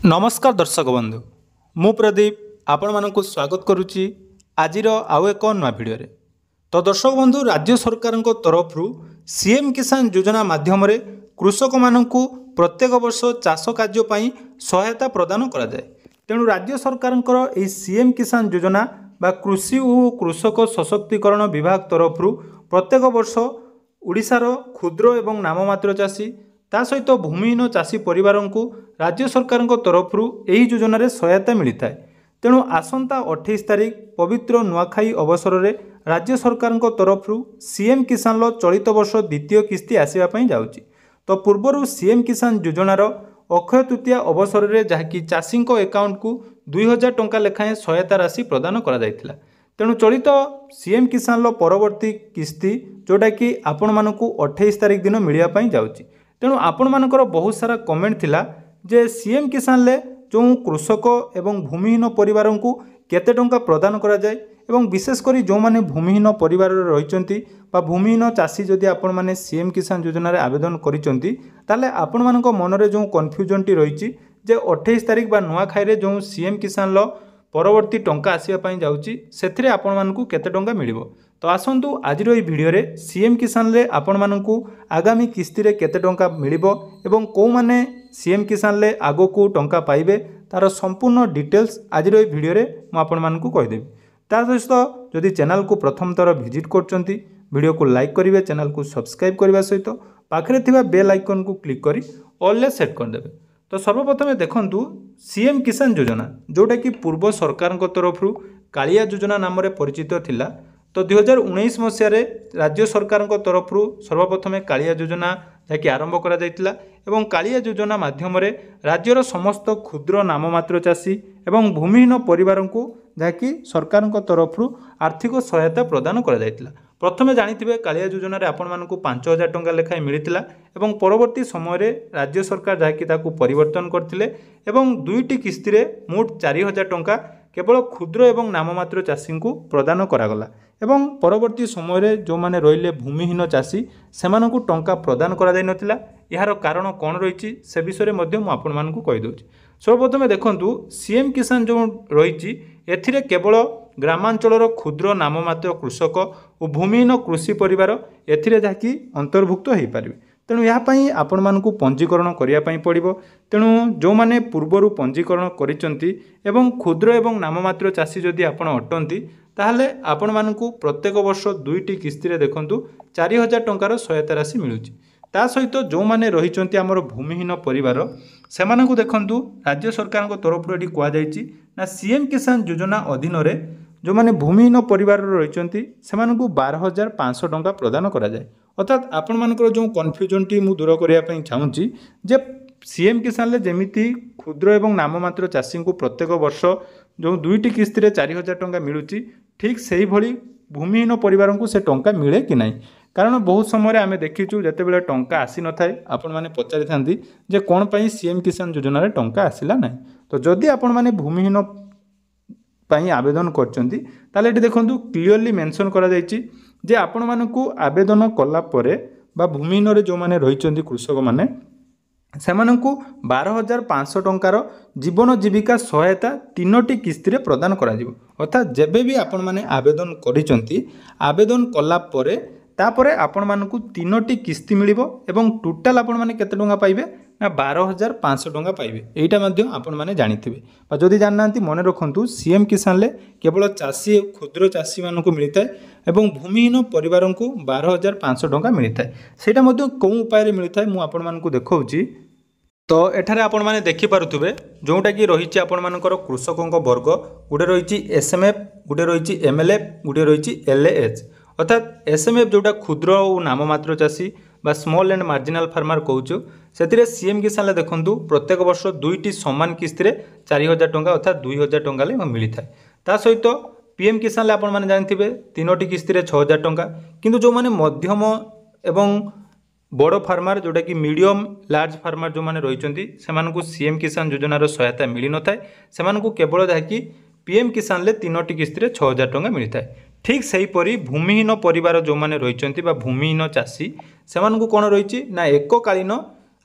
नमस्कार दर्शक बंधु मु प्रदीप आपण मानक स्वागत करुच्ची आज आउ एक नवा भिडियो तो दर्शक बंधु राज्य सरकार तरफ सीएम किसान योजना माध्यम कृषक मानक प्रत्येक वर्ष चाष कार्य सहायता प्रदान करा जाए। तेणु राज्य सरकार सीएम किसान योजना बा कृषि और कृषक सशक्तिकरण विभाग तरफ प्रत्येक वर्ष ओडिशार क्षुद्र एवं नाममात्र चाषी ता सहित भूमिहीन चाषी परिवार को राज्य सरकार तरफ यही योजन सहायता मिलता है। तेणु आसंता 28 तारिख पवित्र नुआखाई अवसर में राज्य सरकार तरफ सीएम किसान चलित वर्ष द्वितीय किस्ती आसवाई जाऊँगी। तो पूर्वर सीएम किसान योजनार अक्षय तृतीया अवसर में जहाँकि चाषी एकाउंट को 2000 टंका लेखाएं सहायता राशि प्रदान करा जायतिला। तेणु चलित सीएम किसान परवर्ती किस्ती जोटा कि आपण मानकु 28 तारिख दिन मिलवाई जाऊँगी। तेणु आपण मानकर बहुत सारा कमेंट थिला जे सीएम किसान ले जो कृषक एवं भूमिहीन परिवार को केते टंका प्रदान करा जाए एवं विशेषकर जो माने भूमिहीन परिवार रहिचंती बा भूमिहीन चाषी जदि आपण माने सीएम किसान योजना रे आवेदन करिचंती ताले आपण मानक मन रे जो कन्फ्यूजन टी रहिची जे 28 तारिख बा नुआखाई रे जो सीएम किसान लो परवर्ती टंका आसिया पई जाउची सेथिरे आपण मानकु केते टंका मिलिबो। तो आसंतु आज ये भिडियो रे सीएम किसान ले आपण मानकु आगामी किस्ती रे केते टंका मिलिबो एवं को माने सीएम किसान ले आगो को टंका पाइबे तार संपूर्ण डिटेल्स आज ये भिडियो रे म आपण मानकु कहि देबी। ता सहित जदि चैनल को प्रथम थर विजिट करचंती वीडियो को लाइक करिवे, चैनल को सब्सक्राइब करबा सहित पाखरे थिबा बेल आइकन को क्लिक करी ऑल ले सेट कर देबे। तो सर्वप्रथम देखंतु सीएम किसान योजना जोटा कि पूर्व सरकार तरफ कालिया योजना नाम परिचित थिला। तो 2019 मसीह राज्य सरकार तरफ सर्वप्रथम कालिया योजना जहाँकि आरंभ करा जायतिला एवं कालिया योजना माध्यम राज्यर समस्त क्षुद्र नाममात्र चाषी एवं भूमिहीन परिवार को जहाँकि सरकार तरफ आर्थिक सहायता प्रदान करा जायतिला। प्रथमे जानिथिबे कालिया योजना रे आपण मानकु 5000 टंका लेखाएं मिलितिला एवं परवर्ती समय रे राज्य सरकार जहाँकि ताकू परिवर्तन करथिले एवं दुईटी किस्ती रे मोट 4000 टंका केवल क्षुद्र एवं नाममात्र चाषी को प्रदान करागला एवं परवर्ती समय रे जो माने रहिले भूमिहीन चाषी सेमानकु टंका प्रदान करा जाय नथिला। यार कारण कौन रही से विषय में आपण मानकु कहि दउछि। सर्वप्रथम देखंतु सीएम किसान जो रही एथिरे केवल ग्रामांचलर क्षुद्र नाममात्र कृषक और भूमिहीन कृषि परिवार एथिरे जाकि अंतर्भुक्त हो पारे। तेणु यापाई आपण मानकु पंजीकरण करिया पड़िबो। तेणु जो माने पूर्वरु पंजीकरण करिसंती एवं क्षुद्र एवं नाममात्र चाषी जदि आपण अटंती ताहले आपण मानकु प्रत्येक वर्ष दुईटी किस्ती रे देखंतु 4000 टंकार सहायता राशि मिलुची। ता सहित जो माने रहिचंती हमर भूमिहीन परिवार सेमानकु देखंतु राज्य सरकार को तरफ एटी कुआ जायछि ना सीएम किसान योजना अधीन रे जो माने भूमिहीन परिवार रहिचंती सेमानकु 12500 टंका प्रदान करा जाय। अर्थात आपण मानकर जो कन्फ्यूजन टी मु दूर करिया पई चाहूँगी जे सीएम किसान ले जेमिति क्षुद्र एवं नाममात्र चाषी को प्रत्येक वर्ष जो दुईटी किस्ती रे 4000 टंका मिलुची ठीक सेही भली भूमिहीन परिवार को से टंका मिले कि नहीं। कारण बहुत समय आम देखीचु जिते टंका आसी न थाए आपण माने पचारि थांती जे कोन पई सीएम किसान योजना रे टंका आसिला नहीं। तो जदि आपण माने भूमिहीन पई आवेदन करचंती ताले एटी देखंतु क्लियरली मेंशन करा जायछि जे आपण मानकु आवेदन कला परे बा भूमिहीन रे जो माने रहिचंती कृषक माने सेमानकु 12500 टंकार जीवन जीविका सहायता 3टी किस्ती रे प्रदान करा जिवो। अर्थात जेबे भी आपण माने आवेदन करिचंती आवेदन कला परे तापरे आपण मानकु 3टी किस्ती मिलिबो एवं टोटाल आपण माने केते टंका पाइबे ना 12500 टंका पाइबे। एटा मध्ये आपण माने जानिथिबे बा जदि जाननांती मने रखंतु सीएम किसान ले केवल चाषी क्षुद्र चाषी मानकु मिलिताय एवं भूमिहीन परिवार को 12500 टंका मिलिताय। सेटा मध्ये कोन उपाय रे मिलिताय मु आपण मानकु देखौची। तो एठारे आपण माने देखि पारुथुबे जोटा कि रहिछि आपण मानकर कृषकक वर्ग गुडे रहिछि एसएमएफ गुडे रहिछि एमएलएफ गुडे रहिछि एलएएच। अर्थात एसएमएफ जोटा क्षुद्र और नाममात्र चाषी बा स्मॉल एंड मार्जिनाल फार्मर कहूँ से सीएम किसान ले देखंतु प्रत्येक वर्ष दुईटी समान किस्ती रे 4000 टंका अर्थात 2000 टंका ले मिलता है। ता सहित पीएम किसान ले आपण माने जानथिबे 3टी किस्ती रे 6000 टंका किंतु जो माने मध्यम एवं बड़ फार्मर जोटा कि मीडियम लार्ज फार्मर जो माने रहिचंती सेमानकु सीएम किसान योजनार सहायता मिली न थाए सेमानकु केवल जहाँकि पीएम किसान ले 3टी किस्ती रे 6000 टंका मिलता है। ठीक सेहीपरि भूमिहीन परिवार जो माने रहिचंती बा भूमिहीन चाषी सेमानकु कोन रहिछि ना एककालीन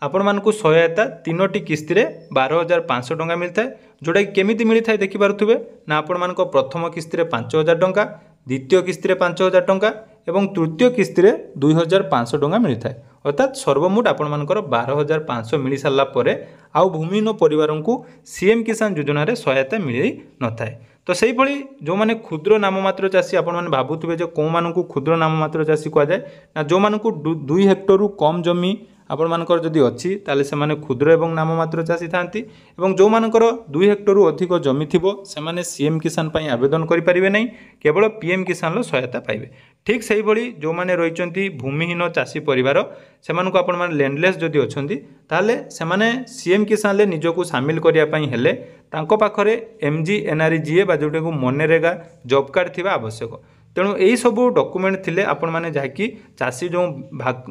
आपण मानकु सहायता 3टी किस्ती रे 12,500 टंका मिलता है जोटा कि केमिति मिलता है देखि पारुथबे ना आपण मानको प्रथम किस्ती रे 5,000 टंका द्वितीय किस्ती रे 5,000 टंका एवं तृतीय किस्ती रे 2,500 टंका मिलता है अर्थात सर्वमोट आपण मानकर 12,500 मिल सारा पर आउ भूमिहीन परिवार को सीएम किसान योजना रे सहायता मिल न थाए। तो सही भली जो माने क्षुद्र नाममात्र चाषी आपण माने भाबुथबे जे को मानकु क्षुद्र नाममात्र चाषी कह जाए ना जो मानकु 2 हेक्टर रु कम जमी आपण मानकर जदि अच्छी ताले से माने क्षुद्र एवं नाममात्र चाषी थांती एवं जो मानकर 2 हेक्टर रु अधिक जमी थिबो से माने सीएम किसान पई आवेदन करि परिबे नै केवल पीएम किसान लो सहायता पाइबे। ठीक सही भली जो माने रहिचंती भूमिहीन चाषी परिवार से मानकु आपण माने लैंडलेस जदि अछंती ताले से माने सीएम किसान ले निजको शामिल करिया पई हेले तांको पाखरे एमजी एनआरजीए बा जोटे को मनरेगा जॉब कार्ड थिबा आवश्यक। तेणु यही सब डॉक्यूमेंट थिले आपण माने जाकी चाषी जो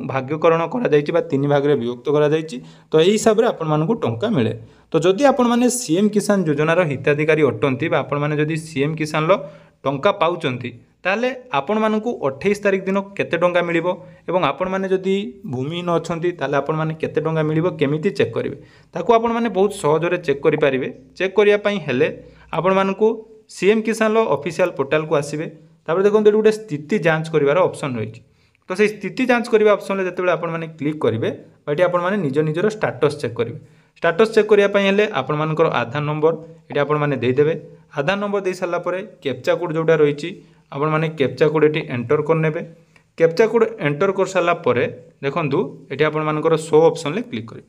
भाग्यकरण करा जायछि बा 3 भाग रे विभक्त करा जायछि तो एही हिसाब रे आपण मानकु टंका मिले। तो जदि आपण माने सीएम किसान योजना रो हिताधिकारी अटंती बा आपण माने जदि सीएम किसान लो टंका पाउचंती ताले आपण मानकु 28 तारिख दिन केते टंका मिलिबो एवं आपण माने जदि भूमिहीन अछंती ताले आपण माने केते टंका मिलिबो केमिति चेक करिवे ताको आपण माने बहुत सहज रे चेक करि परिबे। चेक करिया पई हेले आपण मानकु सीएम किसान लो ऑफिशियल पोर्टल को आसीबे तापर देखो गोटे स्थिति जांच करिवार ऑप्शन रही। तो से स्थिति जांच करबा ऑप्शन ले जतबे आपण माने क्लिक करिवे बाटी आपण माने निज निजर स्टेटस चेक करिवे। स्टेटस चेक करिया पई हेले आपण मानकर आधार नंबर एटा आपण माने देई देबे। आधार नंबर दे साला परे कैप्चा कोड जोटा रहिछि आपण माने कैप्चा कोड एटी एंटर कर नेबे। कैप्चा कोड एंटर कर साला परे देखंतु एटी आपण मानकर शो ऑप्शन ले क्लिक करिवे।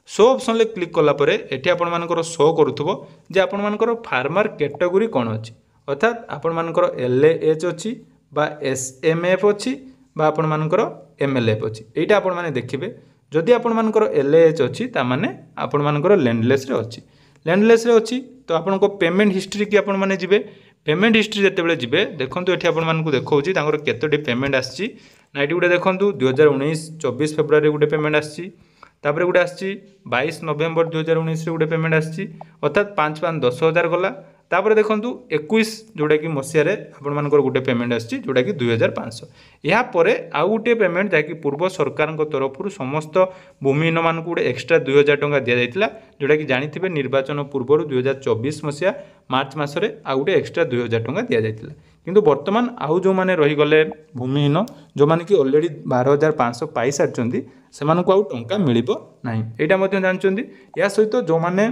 शो ऑप्शन ले क्लिक कला परे एटी आपण मानकर शो करूथबो जे आपण मानकर फार्मर कैटेगरी कोन अछि अर्थात आपण मानकर LAH अच्छी बा SMF अच्छी बा आपण मानकर MLF अच्छी एटा आपण माने देखिबे। जदि आपण मानकर LAH अच्छी ता माने आपण मानकर लैंडलेस रे अच्छी लैंडलेस रे अच्छी तो आपण को पेमेंट हिस्ट्री की आपण माने जिबे। पेमेंट हिस्ट्री जते बेले जिबे देखंतु एठी आपण मानकु देखौची तांकर केतोटी पेमेंट आछि ना एठी गुटे देखंतु 2019 24 फेब्रुआरी गुटे पेमेंट आछि तापर गुटे आछि 22 नवेम्बर 2019 रे गुटे पेमेंट आछि अर्थात 5,5,10,000 गला। तापर देखंतु 21 जोटा कि मसिया रे आपण मानकर गुटे पेमेंट आछि जोटा कि 2,500 या परे आ गुटे पेमेंट जाकि पूर्व सरकार तरफ समस्त भूमिहीन मानकु गुटे एक्स्ट्रा 2,000 टंका दिया जायतिला जोटा कि जानिथिबे निर्वाचन पूर्व 2024 मसिया मार्च मासरे आ गुटे एक्स्ट्रा 2,000 टंका दिया जायतिला किंतु वर्तमान आउ जो माने रही गले भूमिहीन जो माने कि ऑलरेडी 12,500 पाई सारचंदी से मानकु आउ टंका मिलिबो नाही एटा मध्ये जानचंदी। या सहित जो माने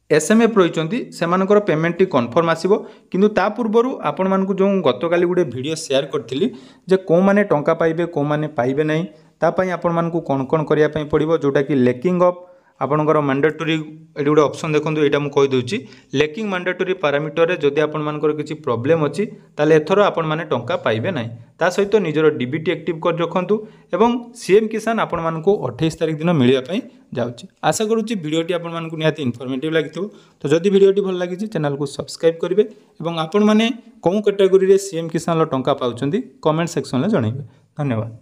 SMF रही से पेमेंट टी कन्फर्म आसो किंतु ता पूर्व आपण मानकु जो गतकाली गोटे वीडियो शेयर करथिली जे को माने टंका पाइबे को माने पाइबे नहीं तापाई आपण मानकु कोन कोन करिया पई पड़िबो जोटा कि लेकिंग ऑफ आपणकर मैंडेटरी एटी गोटे ऑप्शन देखो यहाँ मुझे कहीदे लेकिंग मैंडेटरी पैरामीटर रे जदि आपण मानकर किसी प्रॉब्लम अच्छी ताले एथरो आपण माने टंका पाइबे नहीं ता सहित निजर डीबीटी एक्टिव कर रखु एवं सीएम किसान आपण मानकु 28 तारिख दिन मिलिया पई जाउची। आशा करूची वीडियोटी आपण मानकु निहाती इनफॉर्मेटिव लागिथो। तो जदि वीडियोटी भल लागिछि चैनल को सब्सक्राइब करिवे एवं आपण माने कोन कैटेगरी रे सीएम किसान लो टंका पाउचंदी कमेंट सेक्शन ले जणाइबे। धन्यवाद।